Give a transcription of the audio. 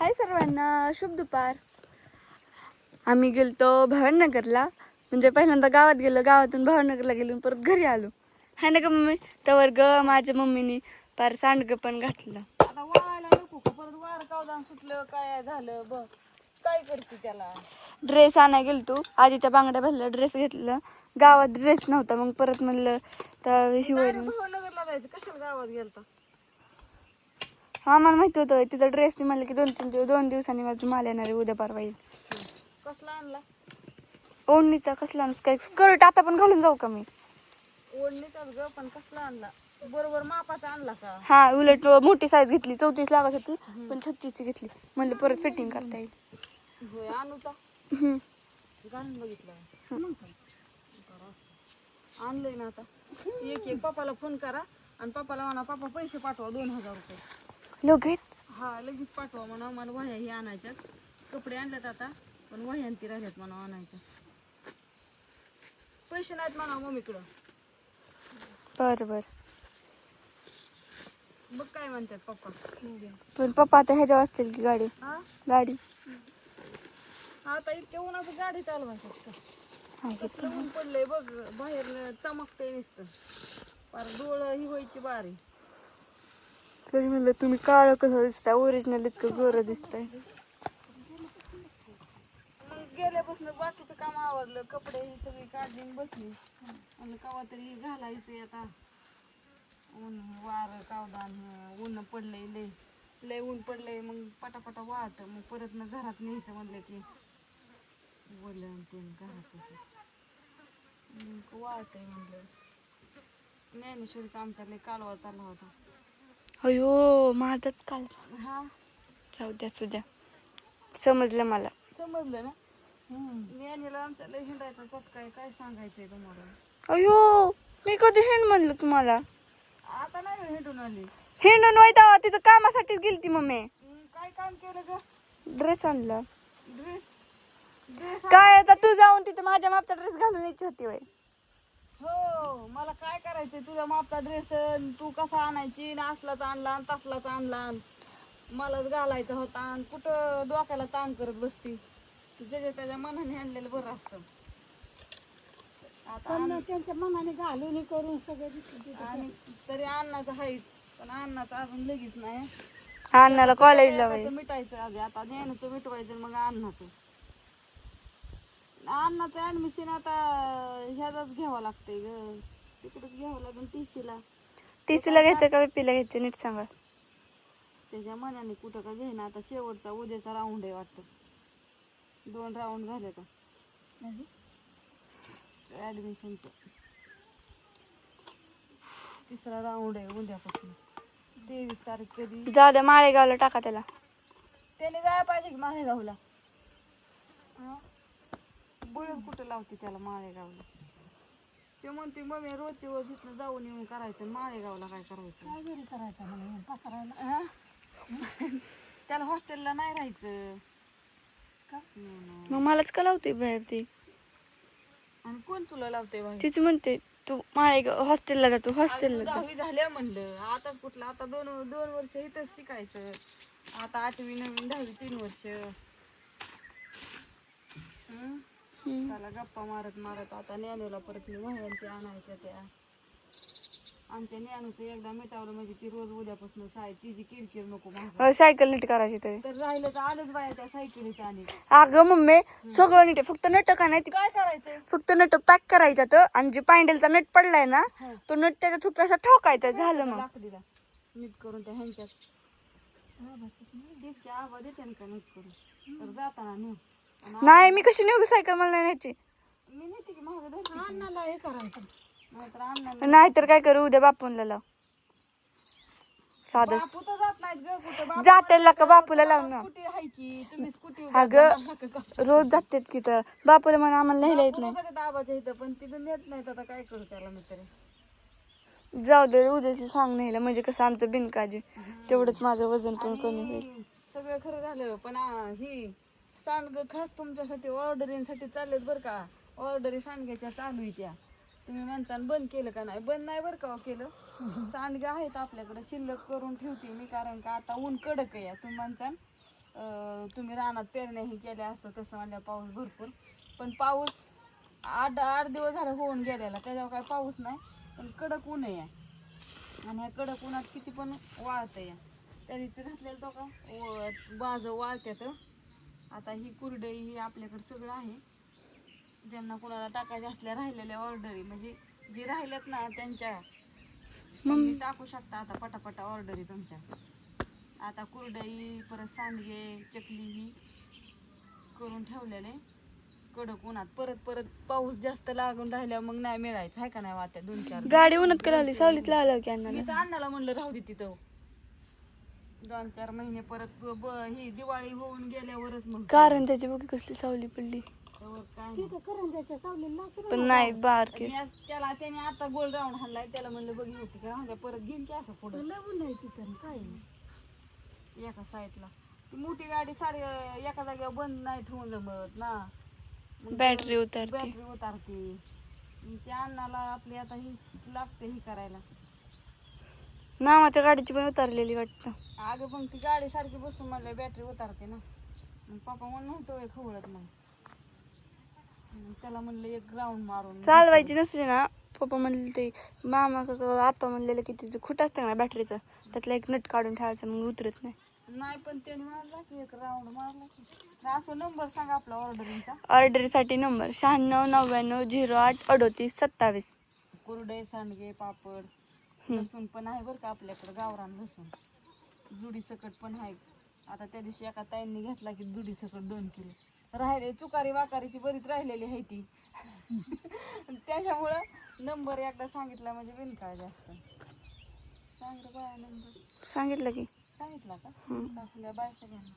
हाय सर्वांना, शुभ दुपार. आम्ही गेलतो भावनगरला. म्हणजे पहिल्यांदा गावात गेलो, गावातून भावनगरला गेलो, परत घरी आलो. हाय ना ग मम्मी? तर ग माझ्या मम्मीने पार सांडगं पण घातलं. आता वाळायला नको का? परत वार कावदान सुटलं काय झालं बघ, काय करते त्याला? ड्रेस आणाय गेलतो, आजीच्या बांगड्या भरल्या, ड्रेस घेतलं. गावात ड्रेस नव्हता, मग परत म्हणलं तर डायरेक्ट भावनगरला जायचं, कशाला गावात गेलता? हा मला माहिती होतं तिथं ड्रेस ती म्हणलं की 2 दिवसांनी माझी माल येणार आहे, उद्या परवा येईल. कसला आणला? ओढणीचा. कसला काय स्कर्ट आता पण घालून जाऊ का मी? ओढणीचाच ग, पण कसला आणला? बरोबर मापाचा आणला का? हा, उलट मोठी साईज घेतली, 34 लागत होती पण 36ची घेतली, म्हणलं परत फिटिंग करता येईल. होय, आणूचा घालून बघितलं. आणलंय ना आता. एक पप्पाला फोन करा आणि पप्पाला म्हणा पप्पा पैसे पाठवा 2000 रुपये. लगेच? हा, लगेच पाठवा म्हणा. मला वह्या ही आणायच्यात, कपडे आणल्यात आता, पण वह्या ती राहिल्यात म्हणा आणायच्या. पैसे नाहीत म्हणा मम्मीकडं. बरं बरं. बघ काय म्हणतात पप्पा. पण पप्पा आता ह्याच्या असतील की गाडी? हा, गाडी आता इतक्या उन्हाचं गाडी चालवायचं का? हा, कसलं ऊन पडलंय बघ, बाहेर चमकतंय नुसतं, पार डोळं ही व्हायची बारी. तरी म्हणलं तुम्ही काळं कसं दिसताय, ओरिजिनल इतकं गोरं दिसतंय. मग गेल्यापासून बाकीचं काम आवरलं, कपडे ही सगळी काढली आणि बसली. म्हणलं कवा तरी घालायचंय आता. ऊन वार कावदान, ऊन पडलंय, लय लय ऊन पडलंय. मग पटापटा वाहत, मग परत ना घरात न्यायचं म्हणलं की बोललं ते घरात वाहत आहे म्हणलं. ज्ञानेश्वरीचा आमचा लय कालवा चालला होता. अयो माझंच काल. हा, जाऊ द्या सुद्या, समजलं मला. समजलं ना? ज्ञानीला आमच्या लय हिंडायचा चटका आहे, काय सांगायचंय तुम्हाला. अयो, मी कधी हिंड म्हणलं तुम्हाला? आता नाही हिंडून आली. हिंडून व्हायता तिथं कामासाठीच गेलती मम्मी. काय काम केलं ग? ड्रेस आणला. ड्रेस ड्रेस काय आता तू जाऊन तिथं माझ्या मापचा ड्रेस घालून यायची होती वय? हो, मला काय करायचंय तुझा मापचा ड्रेस? तू कसा आणायची? असलाच आणला आणि तसलाच आणला, मलाच घालायचा होता. आणि कुठं डोक्याला ताण करत बसती? जे त्याच्या मनाने आणलेलं बरं असतं. आता त्यांच्या मनाने घालून करून सगळं, आणि तरी अन्नाचं आहेच, पण अन्नाचं अजून लगेच नाही. अण्णाला कॉलेजला वय. मिटायचं आधी, आता ज्ञानाचं मिटवायचं, मग अन्नाचं ऍडमिशन आता ह्याचाच घ्यावं लागतंय ग, तिकडेच घ्यावं लागेल TC-ला. TC-ला घ्यायचं का VP-ला घ्यायचं नीट सांगा. त्याच्या मनाने कुठं का घेईना. आता शेवटचा उद्याचा राऊंड आहे वाटतं. 2 राऊंड झाले का ऍडमिशनचं? 3रा राऊंड आहे उद्यापासून. 23 तारीख कधी? जाऊ द्या, माळेगावला टाका त्याला. त्याने जायला पाहिजे की माळेगावला? बळच कुठं लावते त्याला माळेगावला? ते म्हणते मम्मी रोजची रोज इथनं जाऊन येऊन करायचं, माळेगावला काय करायचं? काय घरी करायचं म्हणा, त्याला हॉस्टेलला नाही राहायचं का? मग मलाच का लावते बाहेर ती? आणि कोण तुला लावते बाहेर? तीच म्हणते तू माळेगाव हॉस्टेलला जातो, हॉस्टेलला जा. 10वी झाल्या म्हणलं, आता कुठलं? आता 2 वर्ष इथंच शिकायचं. आता 8वी 9वी 10वी 3 वर्ष. त्याला गप्पा मारत मारत आता ज्ञानूला परत मी वह्यांची आणायच्या त्या. आमच्या ज्ञानूचं एकदा मिटावलं म्हणजे ती रोज उद्यापासून शाळेत तिची किरकिर नको मागं. सायकल नीट करायची तरी. तर राहिलं तर आलंच बाया त्या सायकलीच्या आणि. अगं मम्मी, सगळं नीट आहे, फक्त नट का नाही, काय करायचं? फक्त नट पॅक करायचा तर, आणि जे पायंडलचा नट पडलाय ना तो नट त्याच्यात फक्त असं ठोकायचा, झालं मग. लाकडीला नीट करून त्या ह्यांच्यात तेच की आबा देते ना का नीट करून, तर जाताना नेऊ. नाही, मी कशी नेऊ सायकल, मला नाही न्यायची. मी नेते की महाग धरते. अन्नाला हे करायचं, नाहीतर अन्नाला नाहीतर काय करू, उद्या बापूला लाव. साधं बापू तर जात नाहीत ग कुठं. जातेला का बापूला लाव ना. स्कूटी आहे की, तुम्ही स्कूटी अगं रोज जातात की तर बापूला म्हणा आम्हाला लिहायला येत नाही. आबाच्या इथं पण तिथं नेत नाहीत. आता काय करू त्याला मी तरी? जाऊ दे, उद्याच सांग न्यायला, म्हणजे कसं आमचं बिनकाजी, तेवढंच माझं वजन पण कमी होईल. सगळं खरं झालं, पण ही सांडग खास तुमच्यासाठी ऑर्डरींसाठी चाललेत बरं का. ऑर्डरी सांडग्याच्या चालू आहे त्या. तुम्ही माणसानं बंद केलं का नाही? बंद नाही बरं का केलं. सांडगे आहेत आपल्याकडे, शिल्लक करून ठेवते मी, कारण का आता ऊन कडक आहे. तुम्ही माणसानं तुम्ही रानात पेरण्याही केल्या असं तसं म्हणल्या पाऊस भरपूर, पण पाऊस 8 दिवस झाले होऊन गेलेला, त्याच्यावर काय पाऊस नाही, पण कडक ऊन आहे. आणि ह्या कडक उन्हात किती पण वाळतं या, त्यारीच घातलेलं तो का बाज वाळत्यात. आता ही कुरडई ही आपल्याकडे सगळं आहे, ज्यांना कोणाला टाकायच्या असल्या राहिलेल्या ऑर्डरी, म्हणजे जे राहिल्यात ना त्यांच्या तुम्ही टाकू शकता आता पटापटा ऑर्डरी तुमच्या. आता कुरडई परत सांडगे चकली ही करून ठेवलेले कडक उन्हात. परत पाऊस जास्त लागून राहिल्यावर मग नाही मिळायचं आहे का नाही वाट्या 2-4 गाडी उन्हात का लावली? सावलीत लावलं की मी अण्णाला. अण्णाला म्हणलं राहू दे तिथं 2-4 महिने, परत ही दिवाळी होऊन गेल्यावरच मग कारण त्याची बघी कसली सावली पडली. त्यावर काय नाही. पण नाही बारके. मी आज त्याने आता गोल राऊंड हाणलाय, त्याला म्हणलं बघी होती का, हा परत घेईन की असं पुढं काय एका साईडला ती मोठी गाडी सारी एका जागेवर बंद नाही ठेवून जमत ना, बॅटरी उतरते. बॅटरी उतारते. मग त्या अन्नाला आपली आता ही लागते ही करायला. मामाच्या गाडीची पण उतरलेली वाटतं. अगं मग ती गाडी सारखी बसून म्हणलं बॅटरी उतारते ना, मग पप्पा म्हणून नव्हतं खवळत नाही. मग त्याला म्हणलं एक राऊंड मारून चालवायची नसली ना, पप्पा म्हणले ते मामा कसं आप्पा म्हणलेलं की तिचं खुट असतं ना बॅटरीचं, त्यातला एक नट काढून ठेवायचं मग उतरत नाही. नाही, पण त्याने मारला की एक राऊंड मारला की. असं नंबर सांगा आपला ऑर्डरिंगचा. ऑर्डरसाठी नंबर 9699083827. कुरडई सांडगे पापड लसूण पण आहे बरं का आपल्याकडं, गावरान लसूण जुडी सकट पण आहे. आता त्या दिवशी एका ताईंनी घेतला की जुडी सकट 2 किलो राहिले. चुकारी वाकारीची बरीच राहिलेली आहे ती त्याच्यामुळं नंबर एकदा सांगितला म्हणजे बिनकाळ जास्त. सांग रे बाया नंबर. सांगितलं की. सांगितला का? असल्या बाय सगळ्यांना